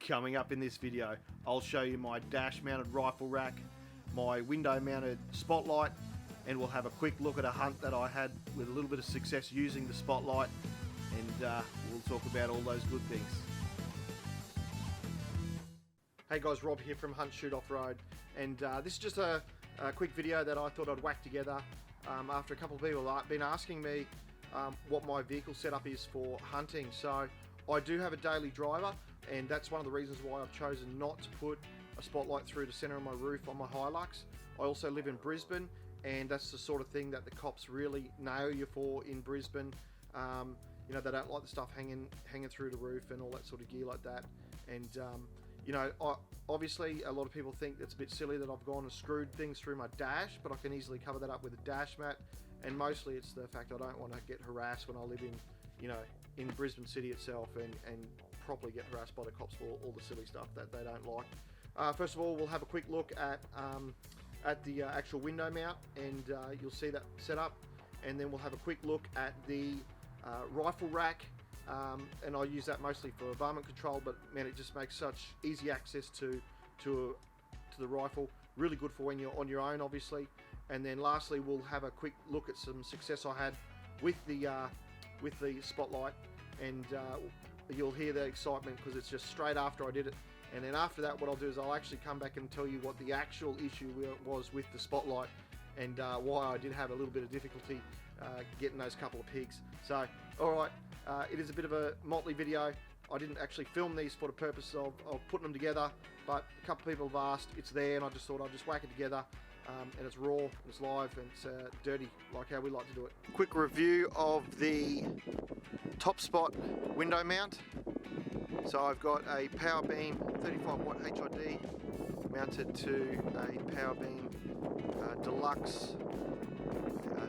Coming up in this video, I'll show you my dash mounted rifle rack, my window mounted spotlight, and we'll have a quick look at a hunt that I had with a little bit of success using the spotlight, and we'll talk about all those good things. Hey guys, Rob here from Hunt Shoot Offroad, and this is just a quick video that I thought I'd whack together after a couple of people have been asking me what my vehicle setup is for hunting. So I do have a daily driver, and that's one of the reasons why I've chosen not to put a spotlight through the center of my roof on my Hilux. I also live in Brisbane, and that's the sort of thing that the cops really nail you for in Brisbane. You know, they don't like the stuff hanging through the roof and all that sort of gear like that. And you know, obviously a lot of people think it's a bit silly that I've gone and screwed things through my dash, but I can easily cover that up with a dash mat. And mostly it's the fact I don't want to get harassed when I live in, you know, in Brisbane City itself, and properly get harassed by the cops for all the silly stuff that they don't like. First of all, we'll have a quick look at the actual window mount, and you'll see that set up. And then we'll have a quick look at the rifle rack, and I use that mostly for varmint control, but man, it just makes such easy access to the rifle. Really good for when you're on your own, obviously. And then lastly, we'll have a quick look at some success I had with the spotlight, and you'll hear the excitement because it's just straight after I did it. And then after that, what I'll do is I'll actually come back and tell you what the actual issue was with the spotlight, and why I did have a little bit of difficulty getting those couple of pigs. So, alright, it is a bit of a motley video. I didn't actually film these for the purpose of putting them together, but a couple of people have asked, it's there, and I just thought I'd just whack it together. And it's raw, and it's live, and it's dirty, like how we like to do it. Quick review of the top spot window mount. So I've got a power beam 35 watt HID mounted to a power beam deluxe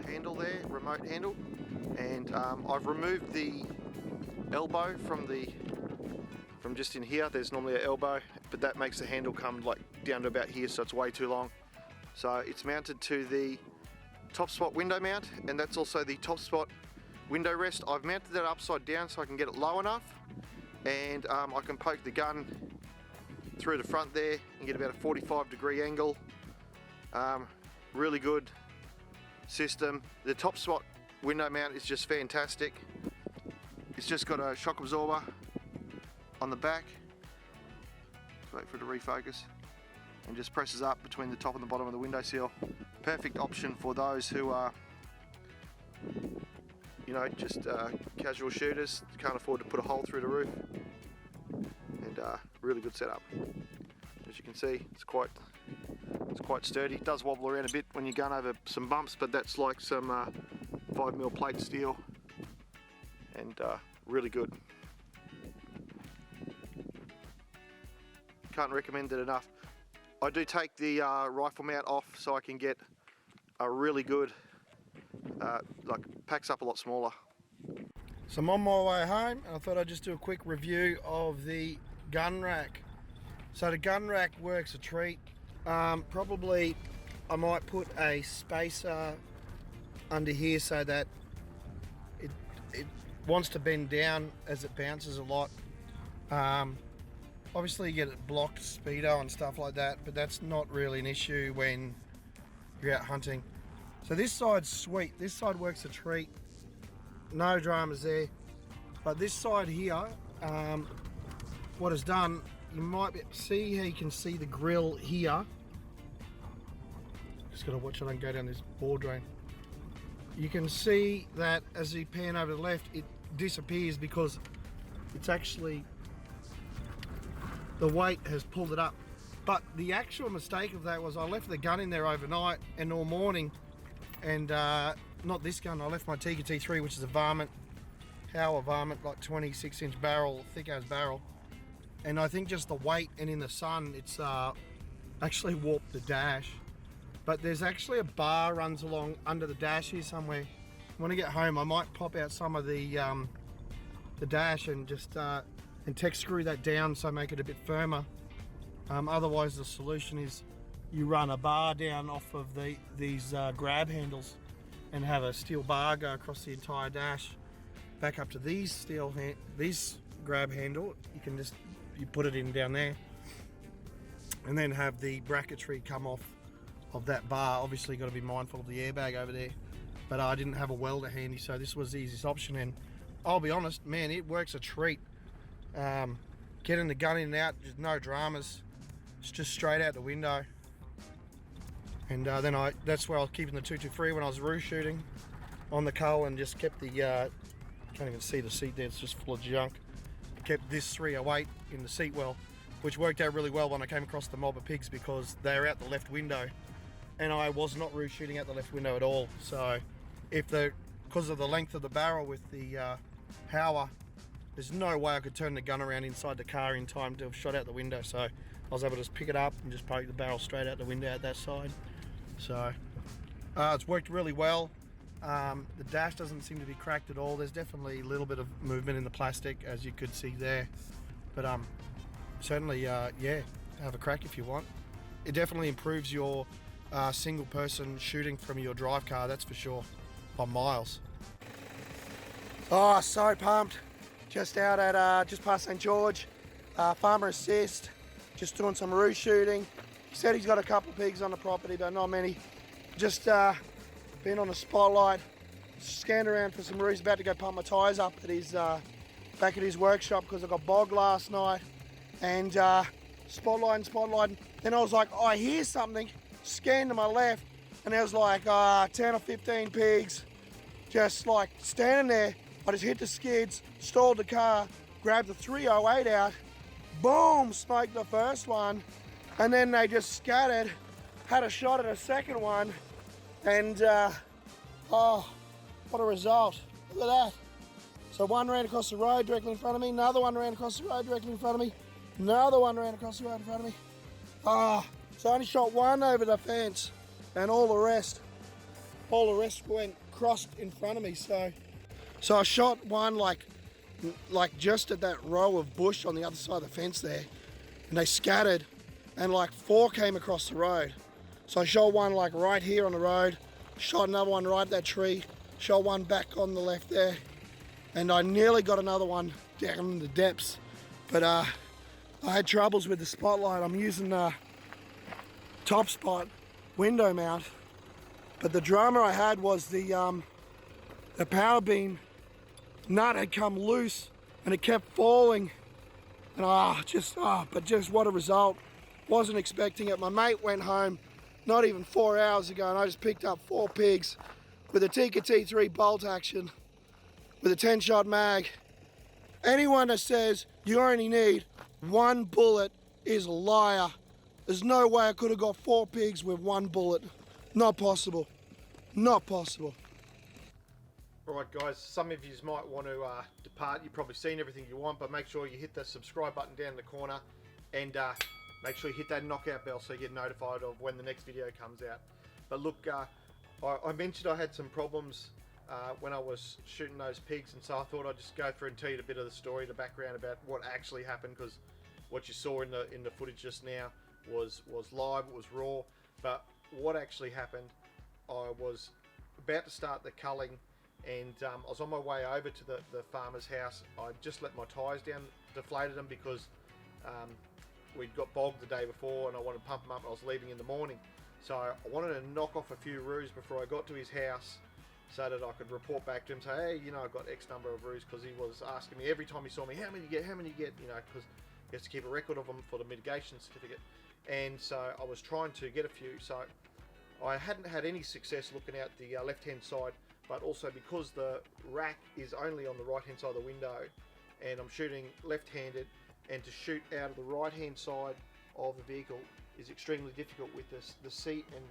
handle there, remote handle, and I've removed the elbow from just in here. There's normally an elbow, but that makes the handle come like down to about here, so it's way too long. So it's mounted to the top spot window mount, and that's also the top spot window rest. I've mounted that upside down so I can get it low enough, and I can poke the gun through the front there and get about a 45-degree angle. Really good system. The top spot window mount is just fantastic. It's just got a shock absorber on the back. Let's wait for it to refocus. And just presses up between the top and the bottom of the window sill. Perfect option for those who are, you know, just casual shooters, can't afford to put a hole through the roof. And really good setup. As you can see, it's quite sturdy. It does wobble around a bit when you're going over some bumps, but that's like some 5mm plate steel, and really good. Can't recommend it enough. I do take the rifle mount off so I can get a really good, like packs up a lot smaller. So I'm on my way home, and I thought I'd just do a quick review of the gun rack. So the gun rack works a treat. Probably I might put a spacer under here so that it wants to bend down as it bounces a lot. Obviously you get it blocked speedo and stuff like that, but that's not really an issue when you're out hunting. So this side's sweet. This side works a treat. No dramas there. But this side here, what it's done, you might see how you can see the grill here. Just gotta watch I don't go down this ball drain. You can see that as you pan over to the left, it disappears because it's actually, the weight has pulled it up. But the actual mistake of that was I left the gun in there overnight and all morning, and not this gun, I left my Tika T3, which is a varmint, Howler varmint, like 26-inch barrel, thick as barrel. And I think just the weight and in the sun, it's actually warped the dash. But there's actually a bar runs along under the dash here somewhere. When I get home, I might pop out some of the dash and just and tech screw that down so make it a bit firmer. Otherwise the solution is you run a bar down off of these grab handles and have a steel bar go across the entire dash back up to these grab handle. You can just you put it in down there, and then have the bracketry come off of that bar. Obviously got to be mindful of the airbag over there, but I didn't have a welder handy, so this was the easiest option, and I'll be honest, man, it works a treat. Getting the gun in and out, just no dramas. It's just straight out the window. And then that's where I was keeping the 223 when I was roo shooting on the cull, and just kept the, can't even see the seat there, it's just full of junk. Kept this 308 in the seat well, which worked out really well when I came across the mob of pigs, because they're out the left window and I was not roo shooting out the left window at all. So because of the length of the barrel with the Hauer, there's no way I could turn the gun around inside the car in time to have shot out the window. So I was able to just pick it up and just poke the barrel straight out the window at that side. So it's worked really well. The dash doesn't seem to be cracked at all. There's definitely a little bit of movement in the plastic, as you could see there. But certainly, yeah, have a crack if you want. It definitely improves your single person shooting from your drive car, that's for sure, by miles. Oh, so pumped. Just out at just past St. George, farmer assist, just doing some roo shooting. He said he's got a couple of pigs on the property, but not many. Just been on the spotlight, scanned around for some roos, about to go pump my tyres up at his back at his workshop because I got bogged last night. And spotlighting. Then I was like, oh, I hear something. Scanned to my left, and there was like 10 or 15 pigs just like standing there. I just hit the skids, stalled the car, grabbed the 308 out, boom, smoked the first one, and then they just scattered, had a shot at a second one, and oh, what a result. Look at that. So one ran across the road directly in front of me, another one ran across the road directly in front of me, another one ran across the road in front of me. So I only shot one over the fence, and all the rest went crossed in front of me. So I shot one like just at that row of bush on the other side of the fence there, and they scattered, and like 4 came across the road. So I shot one like right here on the road, shot another one right at that tree, shot one back on the left there, and I nearly got another one down in the depths, but I had troubles with the spotlight. I'm using top spot window mount, but the drama I had was the power beam nut had come loose and it kept falling, and but just what a result. Wasn't expecting it. My mate went home not even 4 hours ago, and I just picked up 4 pigs with a Tikka T3 bolt action with a 10-shot mag. Anyone that says you only need 1 bullet is a liar. There's no way I could have got 4 pigs with 1 bullet. Not possible. Not possible. Alright guys, some of you might want to depart. You've probably seen everything you want, but make sure you hit the subscribe button down in the corner, and make sure you hit that knockout bell so you get notified of when the next video comes out. But look, I mentioned I had some problems when I was shooting those pigs, and so I thought I'd just go through and tell you a bit of the story, the background about what actually happened, because what you saw in the footage just now was live, it was raw. But what actually happened, I was about to start the culling, and I was on my way over to the farmer's house. I just let my tyres down, deflated them, because we'd got bogged the day before and I wanted to pump them up, and I was leaving in the morning. So I wanted to knock off a few roos before I got to his house, so that I could report back to him, say, hey, you know, I've got X number of roos, because he was asking me every time he saw me, how many you get, you know, because he has to keep a record of them for the mitigation certificate. And so I was trying to get a few. So I hadn't had any success looking out the left-hand side, but also because the rack is only on the right-hand side of the window, and I'm shooting left-handed, and to shoot out of the right-hand side of the vehicle is extremely difficult with the seat and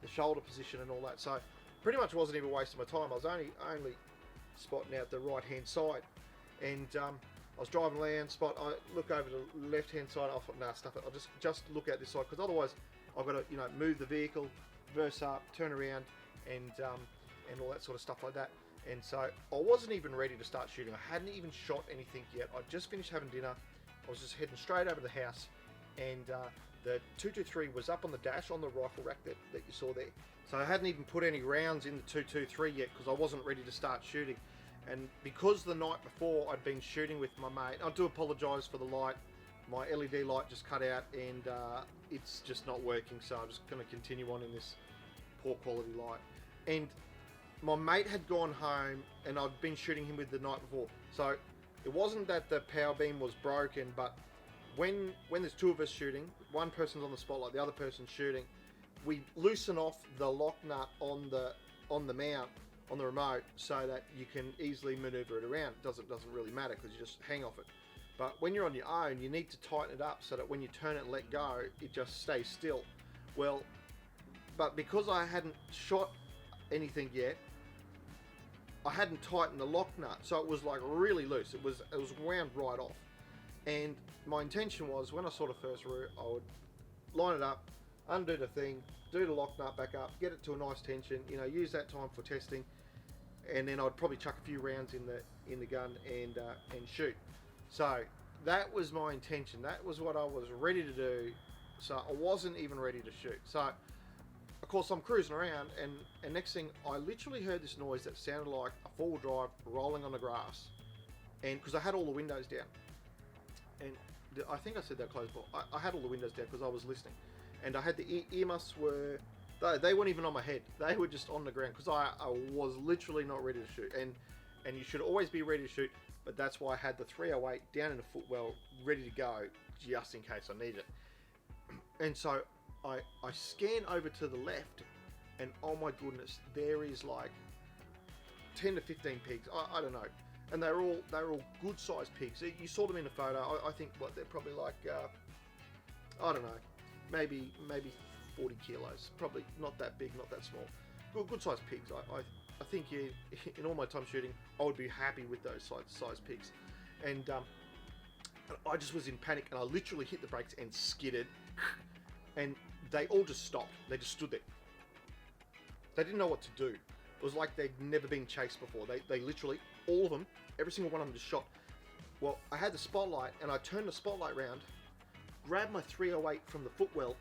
the shoulder position and all that. So pretty much wasn't even wasting my time. I was only spotting out the right-hand side, and I was driving around, I look over the left-hand side. I thought, nah, stuff it. I'll just look at this side, because otherwise I've got to, you know, move the vehicle, verse up, turn around, and all that sort of stuff like that. And so I wasn't even ready to start shooting. I hadn't even shot anything yet. I just finished having dinner. I was just heading straight over the house, and the 223 was up on the dash on the rifle rack that you saw there. So I hadn't even put any rounds in the 223 yet, because I wasn't ready to start shooting. And because the night before I'd been shooting with my mate, I do apologise for the light. my LED light just cut out, and it's just not working, so I'm just going to continue on in this poor quality light. And my mate had gone home, and I'd been shooting him with the night before, so it wasn't that the power beam was broken, but when there's two of us shooting, one person's on the spotlight, the other person's shooting, we loosen off the lock nut on the mount on the remote so that you can easily maneuver it around. It doesn't really matter because you just hang off it. But when you're on your own, you need to tighten it up so that when you turn it and let go, it just stays still. Well, but because I hadn't shot anything yet, I hadn't tightened the lock nut, so it was like really loose. It was wound right off. And my intention was, when I saw the first route, I would line it up, undo the thing, do the lock nut back up, get it to a nice tension, you know, use that time for testing, and then I'd probably chuck a few rounds in the gun and shoot. So that was my intention. That was what I was ready to do. So I wasn't even ready to shoot. So of course I'm cruising around, and next thing I literally heard this noise that sounded like a four-wheel drive rolling on the grass, and because I had all the windows down, and I think I said that close, but I had all the windows down because I was listening, and I had the earmuffs were, they weren't even on my head, they were just on the ground because I was literally not ready to shoot, and you should always be ready to shoot, but that's why I had the 308 down in the footwell ready to go just in case I need it. And so I scan over to the left, and oh my goodness, there is like 10 to 15 pigs, I don't know, and they're all good sized pigs. You saw them in the photo. I think they're probably like I don't know, maybe 40 kilos, probably not that big, not that small, good sized pigs. I think in all my time shooting, I would be happy with those size pigs, and I just was in panic, and I literally hit the brakes and skidded, and they all just stopped. They just stood there. They didn't know what to do. It was like they'd never been chased before. They literally, all of them, every single one of them just shot. Well, I had the spotlight, and I turned the spotlight round, grabbed my 308 from the footwell,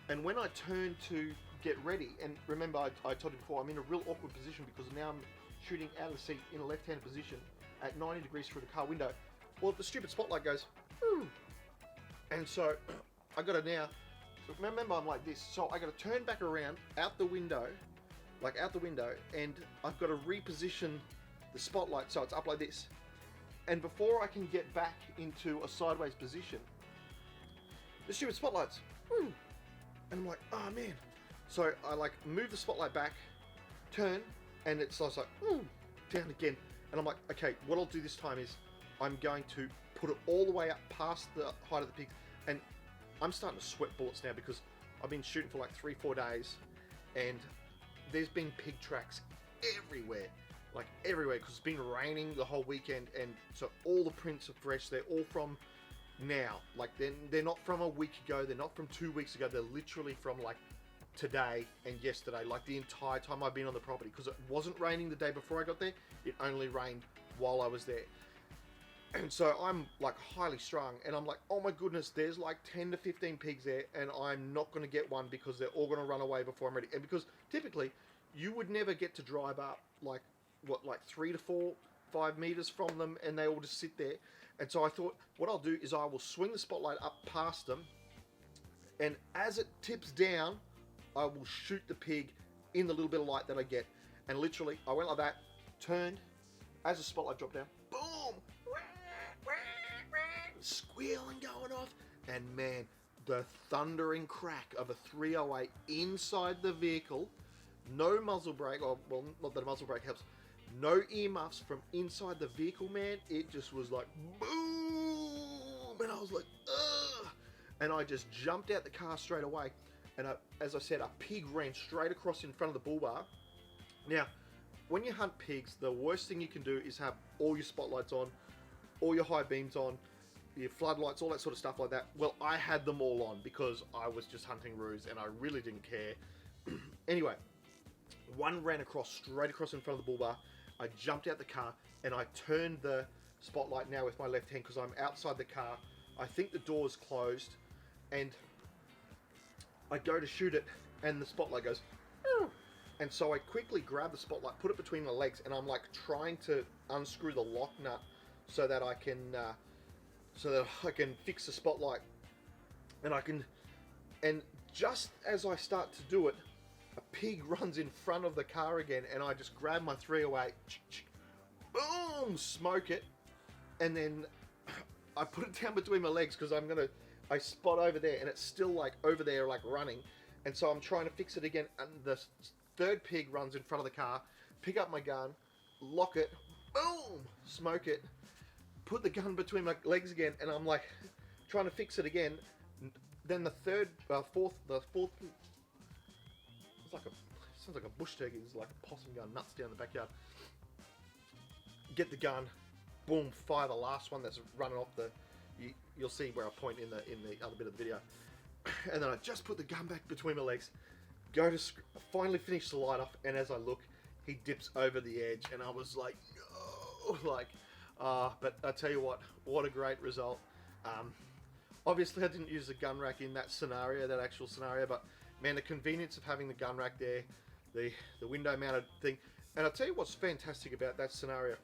and when I turned to get ready, and remember I told you before, I'm in a real awkward position because now I'm shooting out of the seat in a left-hand position at 90 degrees through the car window. Well, the stupid spotlight goes, "Ooh." And so I got to now, remember I'm like this, so I got to turn back around out the window, and I've got to reposition the spotlight so it's up like this. And before I can get back into a sideways position, the stupid spotlight's, "Ooh." And I'm like, oh man. So I like move the spotlight back, turn, and it's like, "Ooh," down again. And I'm like, okay, what I'll do this time is I'm going to put it all the way up past the height of the pigs. And I'm starting to sweat bullets now because I've been shooting for like 3-4 days, and there's been pig tracks everywhere, because it's been raining the whole weekend, and so all the prints are fresh. They're all from now, like they're not from a week ago, they're not from 2 weeks ago, they're literally from like today and yesterday, like the entire time I've been on the property, because it wasn't raining the day before I got there, it only rained while I was there. And so I'm like highly strung, and I'm like, oh my goodness, there's like 10 to 15 pigs there, and I'm not going to get one because they're all going to run away before I'm ready. And because typically you would never get to drive up like 3 to 5 meters from them, and they all just sit there. And so I thought, what I'll do is I will swing the spotlight up past them, and as it tips down, I will shoot the pig in the little bit of light that I get. And literally, I went like that, turned, as the spotlight dropped down, boom, squealing going off, and man, the thundering crack of a 308 inside the vehicle, no muzzle brake, or well, not that a muzzle brake helps, no earmuffs from inside the vehicle, man. It just was like boom, and I was like, ugh, and I just jumped out the car straight away. And as I said, a pig ran straight across in front of the bull bar. Now, when you hunt pigs, the worst thing you can do is have all your spotlights on, all your high beams on, your floodlights, all that sort of stuff like that. Well, I had them all on because I was just hunting roos and I really didn't care. Anyway, one ran straight across in front of the bull bar. I jumped out the car and I turned the spotlight now with my left hand because I'm outside the car. I think the door's closed, and I go to shoot it and the spotlight goes, "Ooh." And so I quickly grab the spotlight, put it between my legs, and I'm like trying to unscrew the lock nut so that I can so that I can fix the spotlight, and and just as I start to do it, a pig runs in front of the car again, and I just grab my 308, boom, smoke it, and then I put it down between my legs because I spot over there, and it's still like over there, like running, and so I'm trying to fix it again, and the third pig runs in front of the car, pick up my gun, lock it, boom, smoke it, put the gun between my legs again, and I'm like trying to fix it again. Then the fourth, it's like sounds like a bush turkey. It's like a possum going nuts down the backyard. Get the gun, boom, fire the last one that's running off the. You'll see where I point in the other bit of the video. And then I just put the gun back between my legs, go to finally finish the light off, and as I look, he dips over the edge, and I was like, no, like, but I tell you what a great result. Obviously, I didn't use the gun rack in that scenario, that actual scenario, but man, the convenience of having the gun rack there, the window mounted thing, and I'll tell you what's fantastic about that scenario.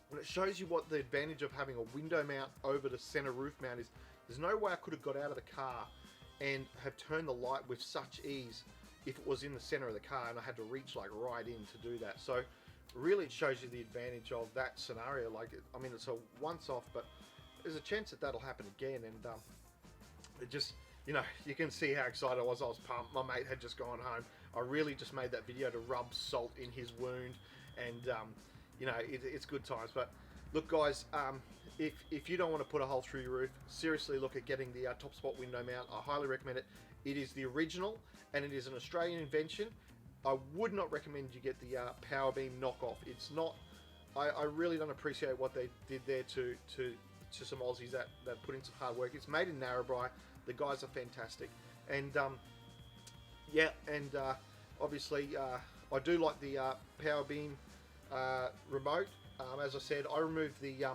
When it shows you what the advantage of having a window mount over the center roof mount is, there's no way I could have got out of the car and have turned the light with such ease if it was in the center of the car and I had to reach like right in to do that. So really it shows you the advantage of that scenario. Like, I mean, it's a once off, but there's a chance that that'll happen again, and it just, you know, you can see how excited I was. I was pumped. My mate had just gone home. I really just made that video to rub salt in his wound, and you know, it's good times. But look, guys, if you don't want to put a hole through your roof, seriously look at getting the top spot window mount. I highly recommend it. It is the original, and it is an Australian invention. I would not recommend you get the Power Beam knockoff. It's not. I really don't appreciate what they did there to some Aussies that put in some hard work. It's made in Narrabri. The guys are fantastic, and yeah, and obviously I do like the Power Beam remote. As I said, I removed the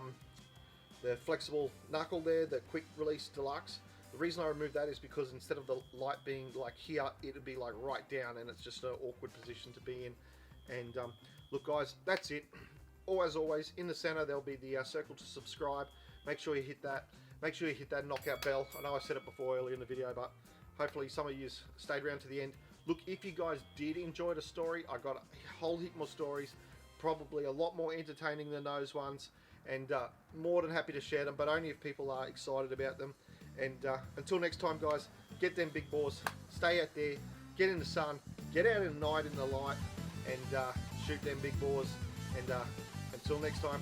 flexible knuckle there, the quick release deluxe. The reason I removed that is because instead of the light being like here, it would be like right down, and it's just an awkward position to be in. And look, guys, that's it. Or as always, in the center there'll be the circle to subscribe. Make sure you hit that. Make sure you hit that knockout bell. I know I said it before earlier in the video, but hopefully some of you stayed around to the end. Look, if you guys did enjoy the story, I got a whole heap more stories, probably a lot more entertaining than those ones, and more than happy to share them, but only if people are excited about them. And until next time, guys, get them big boars, stay out there, get in the sun, get out at night in the light, and shoot them big boars. And until next time,